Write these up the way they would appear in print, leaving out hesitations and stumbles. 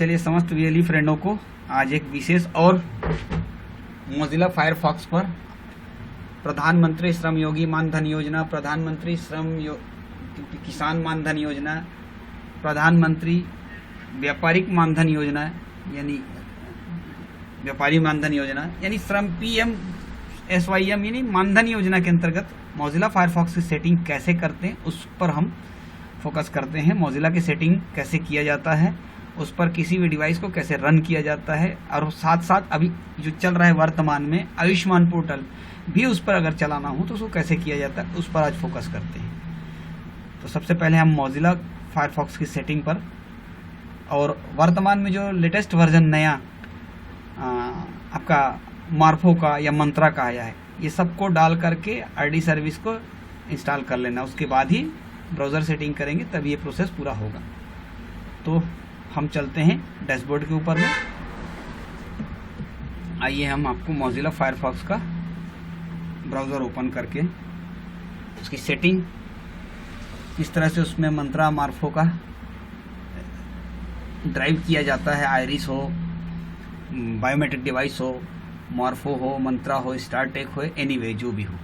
चलिए समस्त वीएलई फ्रेंडों को आज एक विशेष और मोजिला फायरफॉक्स पर प्रधानमंत्री श्रम योगी मानधन योजना, प्रधानमंत्री किसान मानधन योजना, प्रधानमंत्री व्यापारिक मानधन योजना यानी व्यापारी मानधन योजना यानी श्रम PMSYM यानी मानधन योजना के अंतर्गत मोजिला फायरफॉक्स की सेटिंग कैसे करते हैं उस पर हम फोकस करते हैं। मोजिला की सेटिंग कैसे किया जाता है, उस पर किसी भी डिवाइस को कैसे रन किया जाता है, और साथ साथ अभी जो चल रहा है वर्तमान में आयुष्मान पोर्टल भी उस पर अगर चलाना हो तो उसको कैसे किया जाता है उस पर आज फोकस करते हैं। तो सबसे पहले हम मोजिला फायरफॉक्स की सेटिंग पर और वर्तमान में जो लेटेस्ट वर्जन नया आपका मार्फो का या मंत्रा का आया है, ये सबको डाल करके RD सर्विस को इंस्टॉल कर लेना, उसके बाद ही ब्राउज़र सेटिंग करेंगे तब ये प्रोसेस पूरा होगा। तो हम चलते हैं डैशबोर्ड के ऊपर में। आइए हम आपको मोजिला फायरफॉक्स का ब्राउज़र ओपन करके उसकी सेटिंग किस तरह से उसमें मंत्रा मार्फो का ड्राइव किया जाता है, आयरिस हो, बायोमेट्रिक डिवाइस हो, मार्फो हो, मंत्रा हो, स्टारटेक हो, एनीवे जो भी हो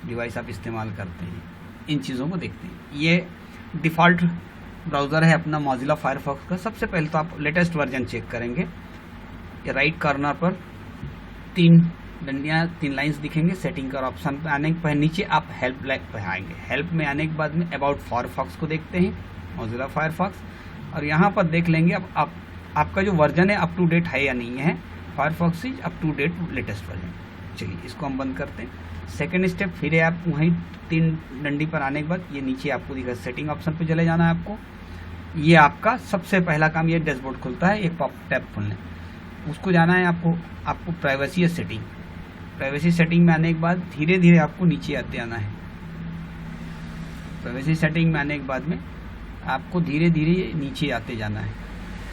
डिवाइस आप इस्तेमाल करते हैं, इन चीज़ों को देखते हैं। ये डिफ़ॉल्ट ब्राउज़र है अपना मोजिला फायरफॉक्स का। सबसे पहले तो आप लेटेस्ट वर्जन चेक करेंगे। ये राइट कॉर्नर पर 3 लाइंस दिखेंगे। सेटिंग का ऑप्शन पे आने के पहले नीचे आप हेल्प पे आएंगे। हेल्प में आने के बाद में अबाउट फायरफॉक्स को देखते हैं, मोजिला फायरफॉक्स, और यहाँ पर देख लेंगे अब आपका जो वर्जन है अप टू डेट है या नहीं है। Firefox is up to date latest version. चलिए इसको हम बंद करते हैं। सेकेंड स्टेप फिर है, आप वहीं 3 डंडी पर आने के बाद ये नीचे आपको दिखा सेटिंग ऑप्शन पे चले जाना है आपको। ये आपका सबसे पहला काम, ये डैशबोर्ड खुलता है, एक पॉप टैब खोलने, उसको जाना है आपको प्राइवेसी सेटिंग। प्राइवेसी सेटिंग में आने के बाद धीरे धीरे आपको नीचे आते आना है। प्राइवेसी सेटिंग में आने के बाद में आपको धीरे धीरे नीचे आते जाना है।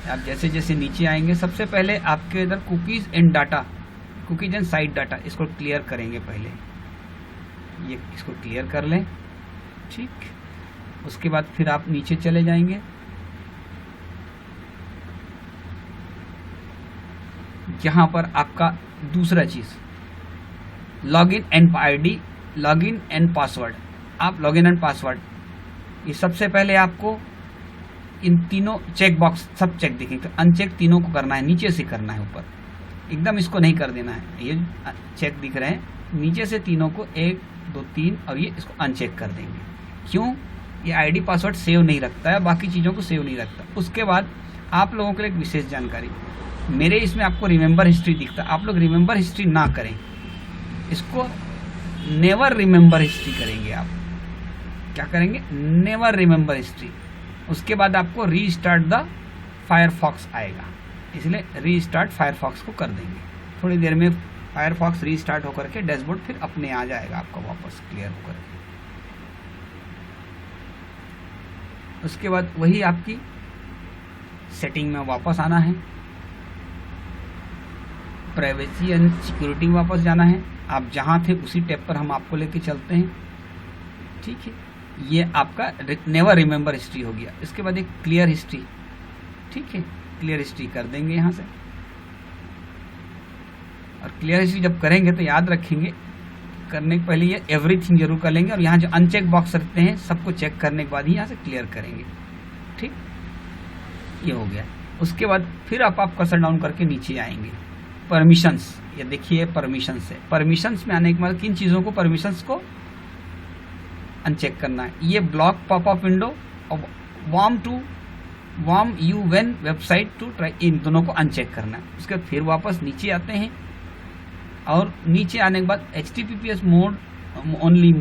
आप जैसे जैसे नीचे आएंगे सबसे पहले आपके इधर कुकीज़ एंड साइट डाटा, इसको क्लियर करेंगे पहले। ये इसको क्लियर कर लें, ठीक। उसके बाद फिर आप नीचे चले जाएंगे। यहाँ पर आपका दूसरा चीज़ लॉगिन एंड पासवर्ड। आप लॉगिन एंड पासवर्ड, ये सबसे पहले आपको इन तीनों चेक बॉक्स सब चेक दिखेंगे, अनचेक तीनों को करना है, नीचे से करना है, ऊपर एकदम इसको नहीं कर देना है। ये चेक दिख रहे हैं, नीचे से तीनों को 1 2 3 और ये इसको अनचेक कर देंगे। क्यों? ये ID पासवर्ड सेव नहीं रखता है, बाकी चीज़ों को सेव नहीं रखता। उसके बाद आप लोगों के लिए एक विशेष जानकारी, मेरे इसमें आपको रिमेंबर हिस्ट्री दिखता है, आप लोग रिमेंबर हिस्ट्री ना करें, इसको नेवर रिमेंबर हिस्ट्री करेंगे। आप क्या करेंगे? Never remember history. उसके बाद आपको रीस्टार्ट द फायरफॉक्स आएगा, इसलिए रीस्टार्ट फायरफॉक्स को कर देंगे। थोड़ी देर में फायरफॉक्स रीस्टार्ट होकर के डैशबोर्ड फिर अपने आ जाएगा आपका वापस क्लियर होकर के। उसके बाद वही आपकी सेटिंग में वापस आना है, प्राइवेसी एंड सिक्योरिटी में वापस जाना है। आप जहाँ थे उसी टैब पर हम आपको लेके चलते हैं, ठीक है। ये आपका नेवर रिमेंबर हिस्ट्री हो गया। इसके बाद एक क्लियर हिस्ट्री, ठीक है, क्लियर हिस्ट्री कर देंगे यहाँ से। और क्लियर हिस्ट्री जब करेंगे तो याद रखेंगे, करने के पहले ये एवरीथिंग जरूर कर लेंगे, और यहाँ जो अनचेक बॉक्स रखते हैं सबको चेक करने के बाद ही यहाँ से क्लियर करेंगे, ठीक। ये हो गया। उसके बाद फिर आप कर्सर डाउन करके नीचे आएंगे। परमिशंस, ये देखिए परमिशंस है। परमिशंस में आने के बाद किन चीज़ों को, परमिशंस को अनचेक करना है। ये ब्लॉक पॉपअप विंडो और warn you when website to try, इन दोनों को अनचेक करना है। उसके बाद फिर वापस नीचे आते हैं, और नीचे आने के बाद HTTPS मोड ओनली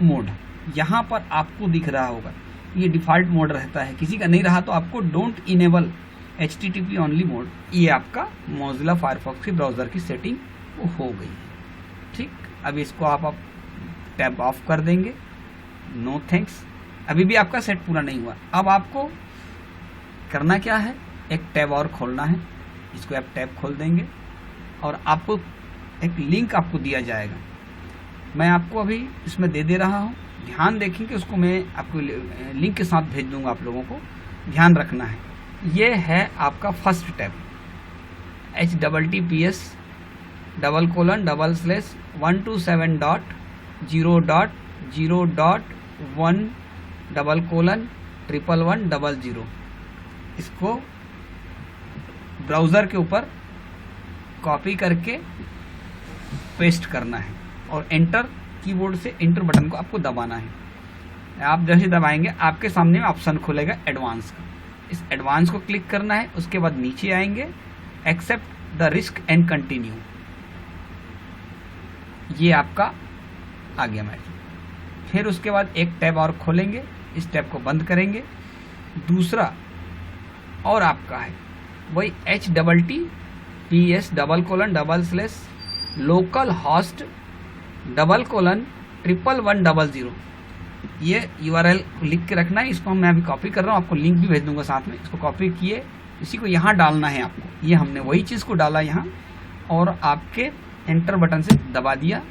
मोड, यहाँ पर आपको दिख रहा होगा, ये डिफ़ॉल्ट मोड रहता है, किसी का नहीं रहा तो आपको don't enable HTTP only mode. ये आपका मोजिला फायरफॉक्स के ब्राउज़र की सेटिंग हो गई, ठीक। अब इसको आप टैब ऑफ कर देंगे, नो थैंक्स। अभी भी आपका सेट पूरा नहीं हुआ। अब आपको करना क्या है, एक टैब और खोलना है, इसको आप टैब खोल देंगे और आपको एक लिंक आपको दिया जाएगा। मैं आपको अभी इसमें दे रहा हूँ, ध्यान देखेंगे, उसको मैं आपको लिंक के साथ भेज दूंगा, आप लोगों को ध्यान रखना है। ये है आपका फर्स्ट टैब https://127.0.0.1:1:1:100। इसको ब्राउज़र के ऊपर कॉपी करके पेस्ट करना है और एंटर, कीबोर्ड से एंटर बटन को आपको दबाना है। आप जैसे दबाएंगे आपके सामने ऑप्शन खुलेगा एडवांस का, इस एडवांस को क्लिक करना है। उसके बाद नीचे आएंगे, accept the risk and continue, ये आपका आ गया मैसेज। फिर उसके बाद एक टैब और खोलेंगे, इस टैब को बंद करेंगे। दूसरा और आपका है वही https://localhost://11100। ये URL लिख के रखना है। इसको मैं अभी कॉपी कर रहा हूँ, आपको लिंक भी भेज दूंगा साथ में। इसको कॉपी किए, इसी को यहाँ डालना है आपको। ये हमने वही चीज़ को डाला यहाँ और आपके एंटर बटन से दबा दिया।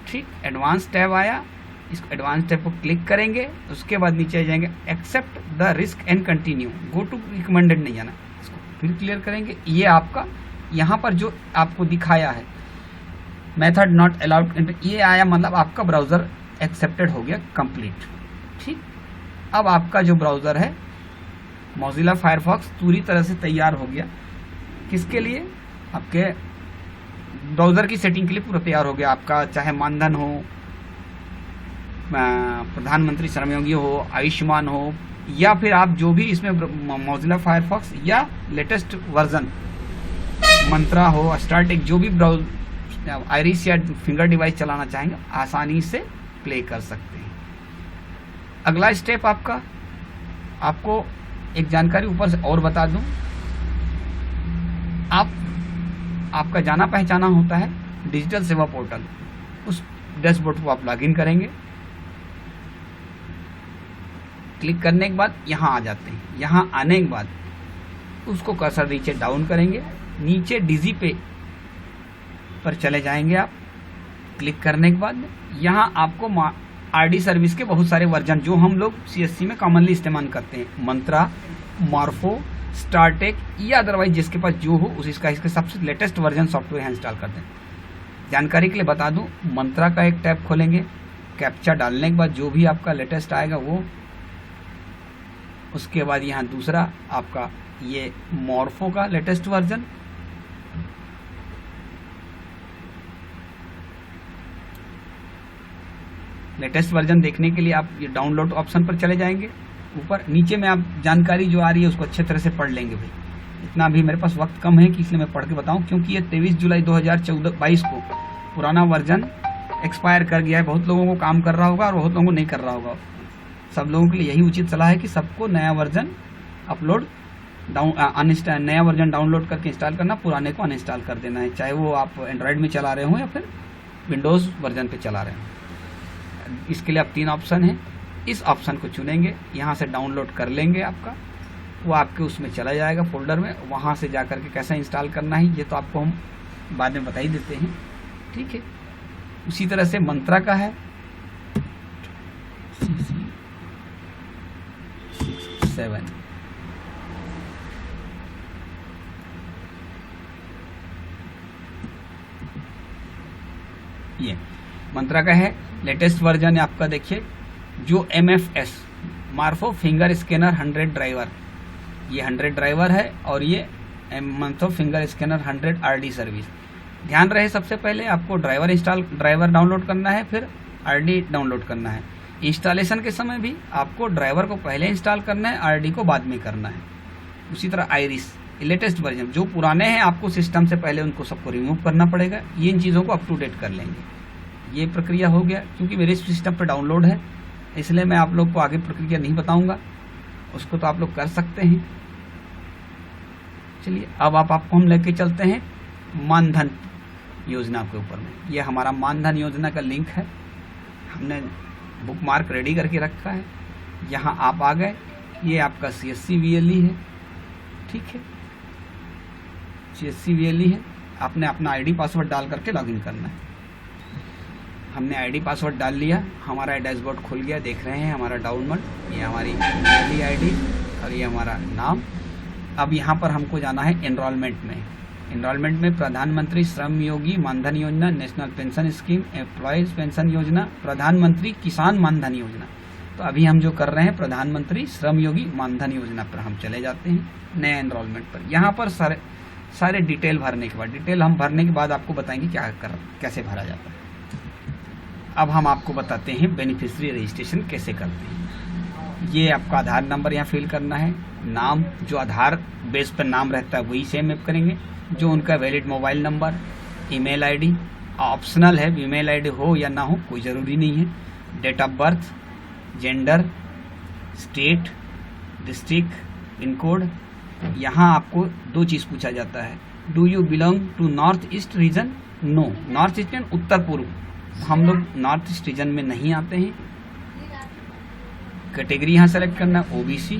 ठीक, एडवांस टैब आया, इसको एडवांस टैब को क्लिक करेंगे। उसके बाद नीचे जाएंगे, accept the risk and continue, go to recommended नहीं जाना, इसको फिर क्लियर करेंगे। ये आपका यहाँ पर जो आपको दिखाया है मेथड नॉट अलाउड, ये आया, मतलब आपका ब्राउज़र एक्सेप्टेड हो गया कंप्लीट। ठीक, अब आपका जो ब्राउज़र है मोज़िला फायरफॉक्स पूरी तरह से तैयार हो गया। किसके लिए? आपके ब्राउज़र की सेटिंग के लिए पूरा तैयार हो गया आपका। चाहे मानधन हो, प्रधानमंत्री श्रमयोगी हो, आयुष्मान हो, या फिर आप जो भी इसमें मोज़िला फायरफॉक्स या लेटेस्ट वर्जन मंत्रा हो, स्टार्टेक, जो भी आयरिस या फिंगर डिवाइस चलाना चाहेंगे आसानी से प्ले कर सकते हैं। अगला स्टेप आपको एक जानकारी ऊपर से और बता दूं, आपका जाना पहचाना होता है डिजिटल सेवा पोर्टल, उस डैशबोर्ड को आप लॉगिन करेंगे। क्लिक करने के बाद यहाँ आ जाते हैं। यहाँ आने के बाद उसको कर्सर नीचे डाउन करेंगे, नीचे डिजी पे पर चले जाएंगे आप। क्लिक करने के बाद यहाँ आपको आरडी सर्विस के बहुत सारे वर्जन जो हम लोग सीएससी में कॉमनली इस्तेमाल करते हैं, मंत्रा, मार्फो, स्टार्टेक या अदरवाइज जिसके पास जो हो इसका सबसे लेटेस्ट वर्जन सॉफ्टवेयर यहाँ इंस्टॉल करते हैं। जानकारी के लिए बता दूं, मंत्रा का एक टैब खोलेंगे, कैप्चा डालने के बाद जो भी आपका लेटेस्ट आएगा वो, उसके बाद यहाँ दूसरा आपका ये मॉर्फो का लेटेस्ट वर्जन, लेटेस्ट वर्जन देखने के लिए आप ये डाउनलोड ऑप्शन पर चले जाएंगे। ऊपर नीचे में आप जानकारी जो आ रही है उसको अच्छे तरह से पढ़ लेंगे भाई। इतना भी मेरे पास वक्त कम है कि इसलिए मैं पढ़ के बताऊं, क्योंकि ये 23 जुलाई 2022 को पुराना वर्जन एक्सपायर कर गया है। बहुत लोगों को काम कर रहा होगा और बहुत लोगों को नहीं कर रहा होगा। सब लोगों के लिए यही उचित सलाह है कि सबको नया वर्जन नया वर्जन डाउनलोड करके इंस्टॉल करना, पुराने को अनइंस्टॉल कर देना है, चाहे वो आप एंड्रॉयड में चला रहे हो या फिर विंडोज़ वर्जन पे चला रहे हो। इसके लिए आप 3 ऑप्शन है, इस ऑप्शन को चुनेंगे, यहाँ से डाउनलोड कर लेंगे आपका, वो आपके उसमें चला जाएगा फोल्डर में। वहाँ से जा करके कैसे इंस्टॉल करना है ये तो आपको हम बाद में बता ही देते हैं। ठीक है, उसी तरह से मंत्रा का है CC67, ये मंत्रा का है लेटेस्ट वर्जन है आपका। देखिए जो MFS मार्फो फिंगर स्कैनर 100 ड्राइवर, ये 100 ड्राइवर है और ये मार्फो फिंगर स्कैनर 100 RD सर्विस। ध्यान रहे सबसे पहले आपको ड्राइवर डाउनलोड करना है, फिर RD डाउनलोड करना है। इंस्टॉलेशन के समय भी आपको ड्राइवर को पहले इंस्टॉल करना है, RD को बाद में करना है। उसी तरह आयरिस लेटेस्ट वर्जन, जो पुराने हैं आपको सिस्टम से पहले उनको सबको रिमूव करना पड़ेगा। ये इन चीज़ों को अप टू डेट कर लेंगे। ये प्रक्रिया हो गया, क्योंकि मेरे सिस्टम पर डाउनलोड है इसलिए मैं आप लोग को आगे प्रक्रिया नहीं बताऊंगा, उसको तो आप लोग कर सकते हैं। चलिए अब आपको हम लेके चलते हैं मानधन योजना के ऊपर में। ये हमारा मानधन योजना का लिंक है, हमने बुक मार्क रेडी करके रखा है। यहाँ आप आ गए, ये आपका CSC VLE है। ठीक है, CSC VLE है, आपने अपना ID पासवर्ड डाल करके लॉगिन करना है। हमने ID पासवर्ड डाल लिया, हमारा डैशबोर्ड खुल गया, देख रहे हैं हमारा डाउनलोड। ये हमारी VLE ID और ये हमारा नाम। अब यहाँ पर हमको जाना है एनरोलमेंट में। एनरोलमेंट में प्रधानमंत्री श्रम योगी मानधन योजना, national pension scheme, employees pension योजना, प्रधानमंत्री किसान मानधन योजना। तो अभी हम जो कर रहे हैं प्रधानमंत्री श्रम योगी मानधन योजना पर हम चले जाते हैं नए एनरोलमेंट पर। यहाँ पर सारे डिटेल भरने के बाद, डिटेल हम भरने के बाद आपको बताएंगे कैसे भरा जाता है। अब हम आपको बताते हैं बेनिफिशियरी रजिस्ट्रेशन कैसे करते हैं। ये आपका आधार नंबर यहाँ फिल करना है, नाम जो आधार बेस पर नाम रहता है वही सेम आप करेंगे, जो उनका valid mobile number, email ID, optional है ईमेल आईडी हो या ना हो कोई ज़रूरी नहीं है, date of birth, gender, state, district, pin code. यहाँ आपको 2 चीज़ पूछा जाता है, do you belong to north east region? No, north east उत्तर पूर्व, हम लोग नॉर्थ ईस्ट रीजन में नहीं आते हैं। कैटेगरी यहाँ सेलेक्ट करना, ओबीसी।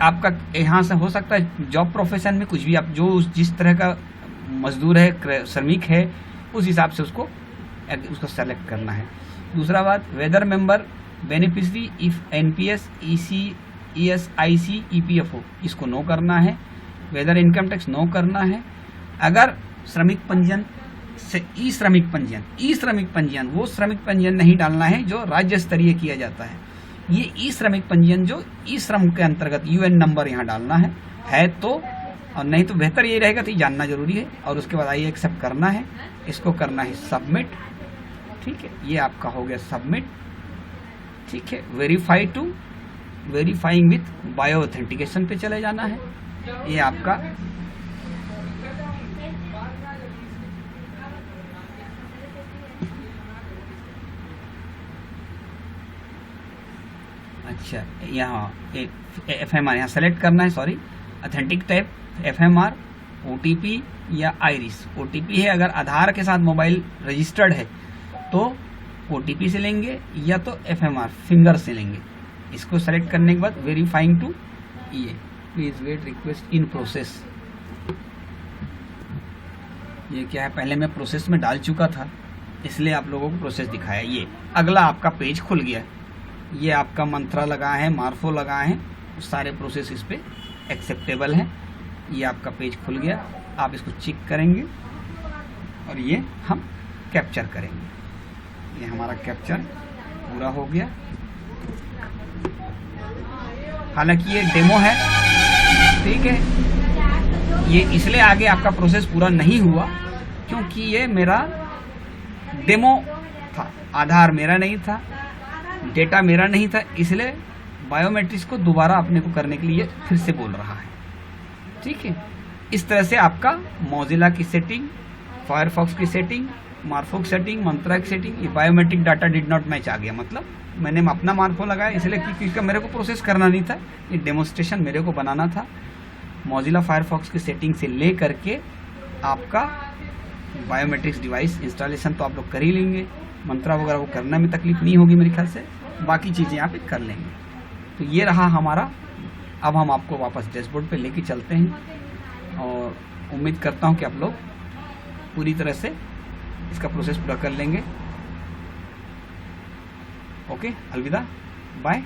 आपका यहाँ से हो सकता है जॉब प्रोफेशन में कुछ भी, आप जो जिस तरह का मजदूर है, श्रमिक है, उस हिसाब से उसको सेलेक्ट करना है। दूसरा बात, whether member beneficiary if NPS, EC, ESIC, EPFO, इसको नो करना है। वेदर इनकम टैक्स नो करना है। अगर श्रमिक पंजीयन से ई श्रमिक पंजीयन वो श्रमिक पंजीयन नहीं डालना है जो राज्य स्तरीय किया जाता है। ये ई श्रमिक पंजीयन जो ई श्रम के अंतर्गत यूएन नंबर यहाँ डालना है तो, और नहीं तो बेहतर ये रहेगा, तो ये जानना जरूरी है। और उसके बाद आइए एक्सेप्ट करना है, इसको करना है सबमिट। ठीक है, ये आपका हो गया सबमिट। ठीक है, वेरीफाइंग विथ बायो ऑथेंटिकेशन पे चले जाना है। ये आपका अच्छा, यहाँ एफएमआर यहाँ सेलेक्ट करना है, sorry, authentic type FMR, OTP या आइरिस। ओटीपी है अगर आधार के साथ मोबाइल रजिस्टर्ड है तो ओटीपी से लेंगे, या तो एफएमआर फिंगर से लेंगे। इसको सेलेक्ट करने के बाद वेरीफाइंग टू ये please wait request in process. ये क्या है, पहले मैं प्रोसेस में डाल चुका था इसलिए आप लोगों को प्रोसेस दिखाया। ये अगला आपका पेज खुल गया। ये आपका मंत्रा लगा है, मार्फो लगा है, सारे प्रोसेस इस पे एक्सेप्टेबल हैं। ये आपका पेज खुल गया, आप इसको चेक करेंगे और ये हम कैप्चर करेंगे। ये हमारा कैप्चर पूरा हो गया। हालांकि ये डेमो है, ठीक है, ये इसलिए आगे आपका प्रोसेस पूरा नहीं हुआ क्योंकि ये मेरा डेमो था, आधार मेरा नहीं था, डेटा मेरा नहीं था, इसलिए बायोमेट्रिक्स को दोबारा अपने को करने के लिए फिर से बोल रहा है। ठीक है, इस तरह से आपका मोजिला की सेटिंग, फायरफॉक्स की सेटिंग, मार्फो की सेटिंग, मंत्रा की सेटिंग, ये biometric data did not match आ गया। मतलब मैंने अपना मार्फो लगाया इसलिए क्योंकि मेरे को प्रोसेस करना नहीं था, ये डेमोन्स्ट्रेशन मेरे को बनाना था। मोजिला फायरफॉक्स की सेटिंग से ले करके आपका बायोमेट्रिक्स डिवाइस इंस्टॉलेशन तो आप लोग कर ही लेंगे, मंत्रा वगैरह को करने में तकलीफ नहीं होगी मेरे ख्याल से, बाकी चीज़ें यहाँ पे कर लेंगे। तो ये रहा हमारा। अब हम आपको वापस डैशबोर्ड पे लेके चलते हैं और उम्मीद करता हूँ कि आप लोग पूरी तरह से इसका प्रोसेस पूरा कर लेंगे। ओके, अलविदा, बाय।